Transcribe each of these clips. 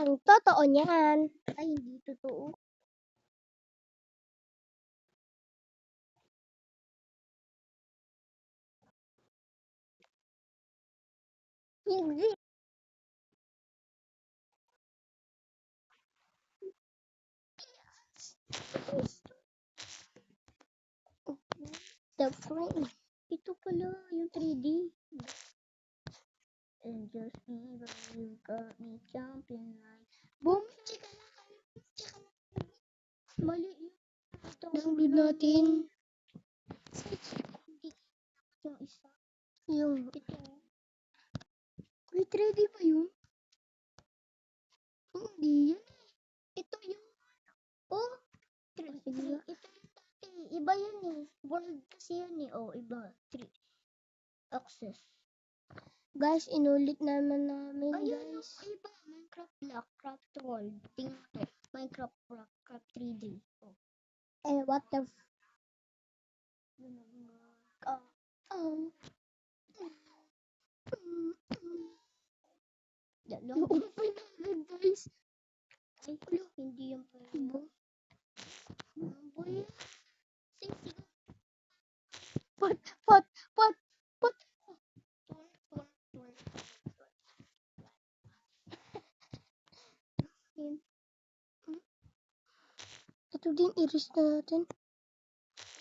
Ang totoo niyan. Ay, hindi totoo. Hindi. The frame. Ito pala yung 3D. And just me, but you got me jumping like boom. Mali yun. Download natin. Yung isa. Yung ito. Wait, 3D ba yun? Hindi yan. Ito yung oh. Ito yung dati. Iba yun eh. World kasi yun eh. Oh, iba. 3 access. Guys, inulit naman namin, guys. Ayun, iba. Minecraft Block, Craft World. Tingnan to. Minecraft Block, Craft 3D. Oh. Eh, what the open agad, guys. Ay, wala. Hindi yan pala. Boy. Sige. Pot. Ito din, iris na natin.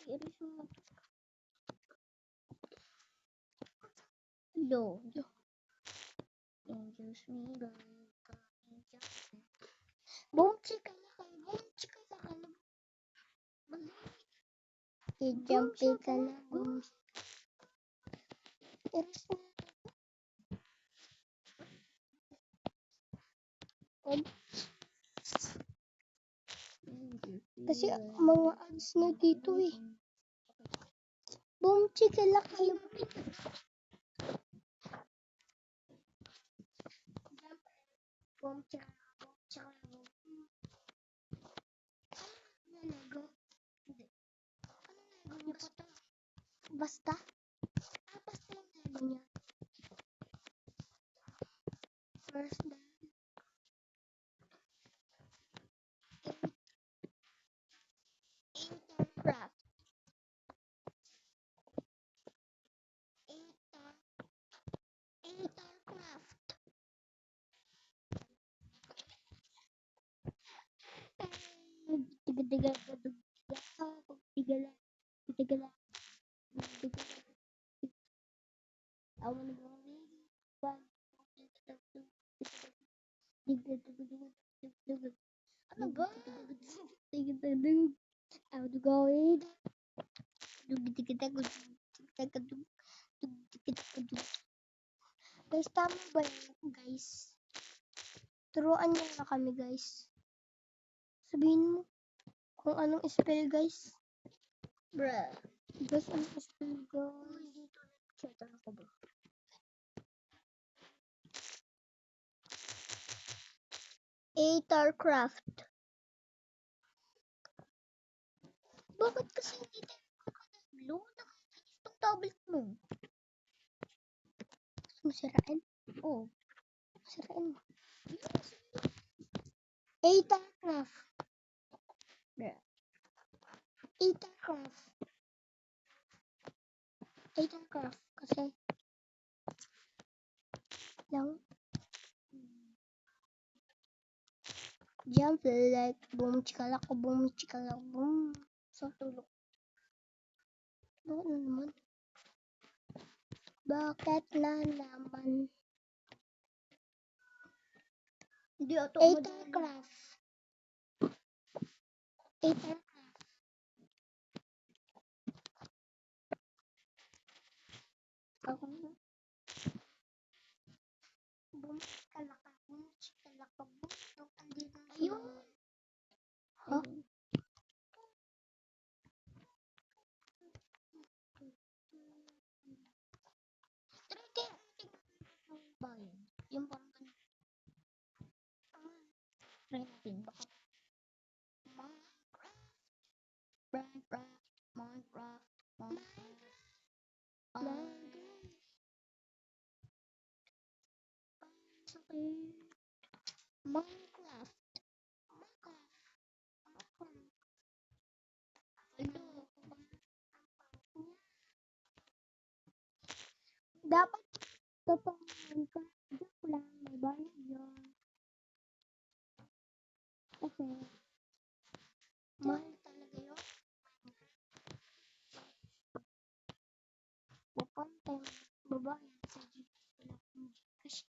Iris mo. Hello. Injust me, boom, chika na kayo. Boom, chika na kayo. I-jump ka na. Boom. Iris na. Kasi mga ads na dito eh. Boom, chika na kayo. Boom, chika. Basta? Basta yung Lego niya. First down. Intercraft. I wanna go ano ba? I wanna go in. Guys, tama ba yun, guys? Turuan niyo na kami, guys. Sabihin mo kung anong spell, guys. Bruh. Guys, anong spell, guys? Dito na-chat ako ba? Aethercraft. Bakit kasi hindi tayo makakablo? Nakakainis tong tablet mo. Gusto mo sirain? Oo. Sirain mo. Aethercraft. Aethercraft. Kasi lang jump like boom chikalak boom chikalak boom. So tulog. Bakit na naman? Bakit na naman? Hindi ato Aethercraft. Aethercraft. Ako na. Boom chikalak boom chikalak boom. Ayun. Huh? Yung parang ganun. Try natin. Baka Minecraft. Minecraft. Dapat totoong ka. Joke lang, may bayad yun. Kasi, mahal talaga yun. Pupunta yung babayad sa Gcash.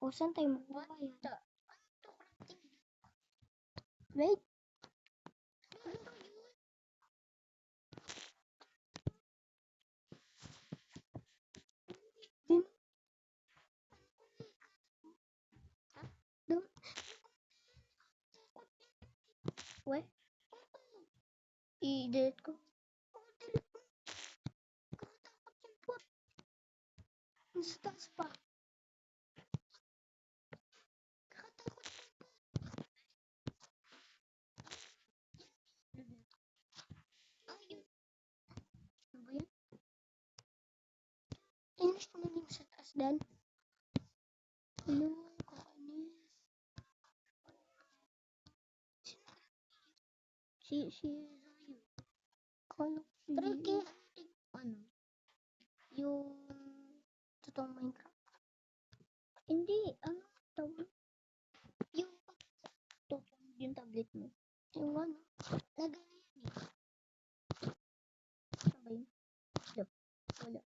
O, saan tayo magbabayad? Wait. Wait. I-delete ko. Nasa taas pa. Kakatakot. Ayun. Ano ba yan? Inis ko na yung sa taas, Dan. Hello, kakainis. Si Zayu. Kala ko si... Tricky. Ano? Yung... totoong Minecraft. Hindi. Ano? Tawag? Yung... yung tablet mo. Yung ano? Lagay na yan eh. Ano ba yun? Ito. Wala.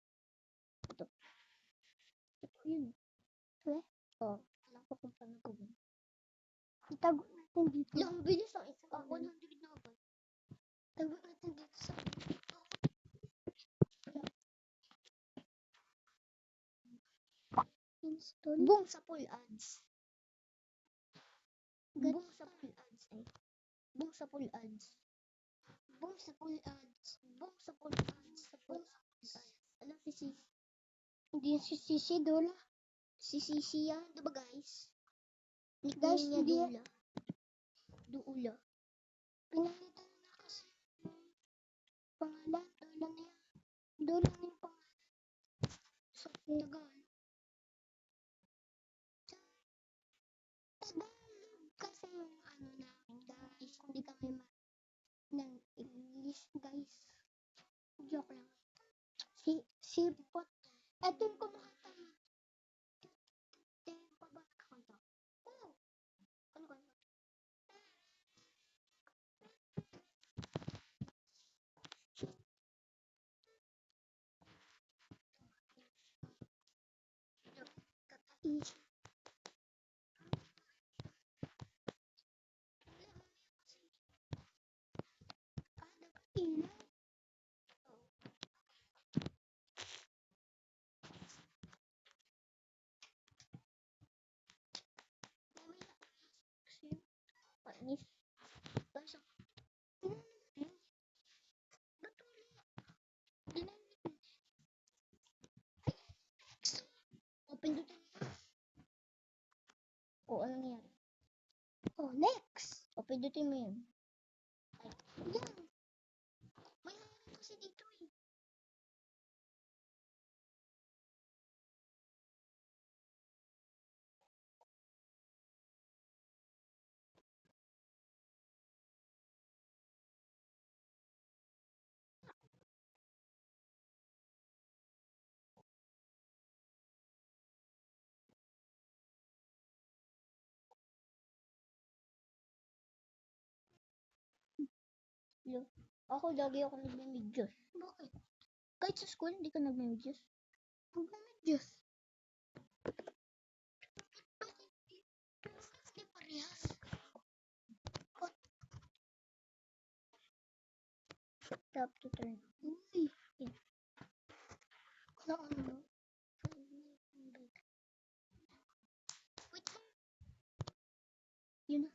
Ito. Ito yun. Eh? Oh. Alam ko kung paano ko yun. Itago natin dito. Yung bilis ang isa. 100 na ba? Tago natin dito sa... Install. Boom sa full ads. Boom sa full ads eh. Boom sa full ads. Boom sa full ads. Boom sa full ads. Sa full ads. Alam si Sisi. Hindi si Sisi Dola. Si Sisi yan. Diba guys? Guys, niya Dola. Dola. Pinalitan na kasi. Pangalan. Dola niya. Dola niya pangalan. Sa Tagalog. Kasi yung ano namin guys, hindi kami ng English guys. Joke lang. Si Pot. Ito yung kumanta. Yung pabakakanta. Oh! Ano ka? Katais. Ilaw. Panis. Pasok. Open dito. O, ano nangyari? Oh, next! Open dito mo yun. Yan. May nangyari kasi dito eh. Ako lagi ako nagme-medyos. Bakit? Kahit sa school, hindi ka nagme-medyos. Nagme-medyos. Hindi parehas. Tap to turn. Uy. Ano? Wait. Yun na.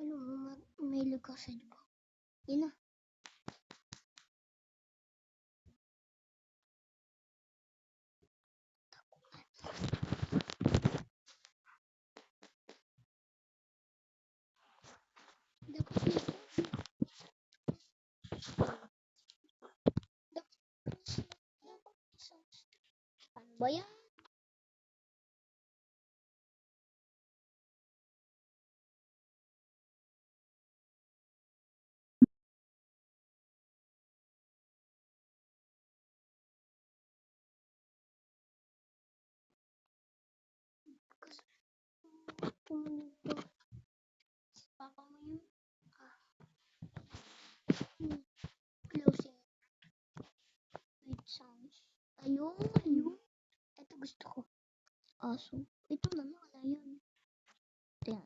Ano mo, may lugasan ba? Yun na. Ano ba yan? Papa mo yun? Closing. With sounds. Ayun. Ito gusto ko. Aso. Ito naman. Wala yun. Tingnan.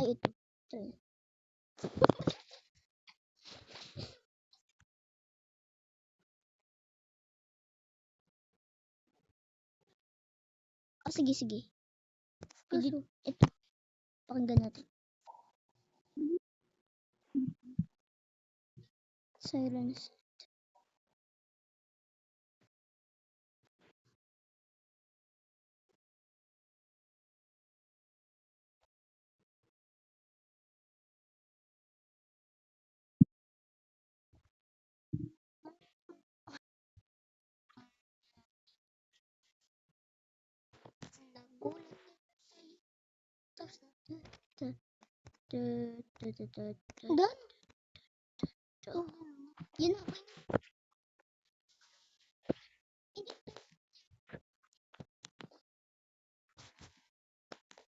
Ay, ito. Tingnan. Sige, sige. Ito. Pakinggan natin. Silence. Nagulat. Gan? Oh, yun na.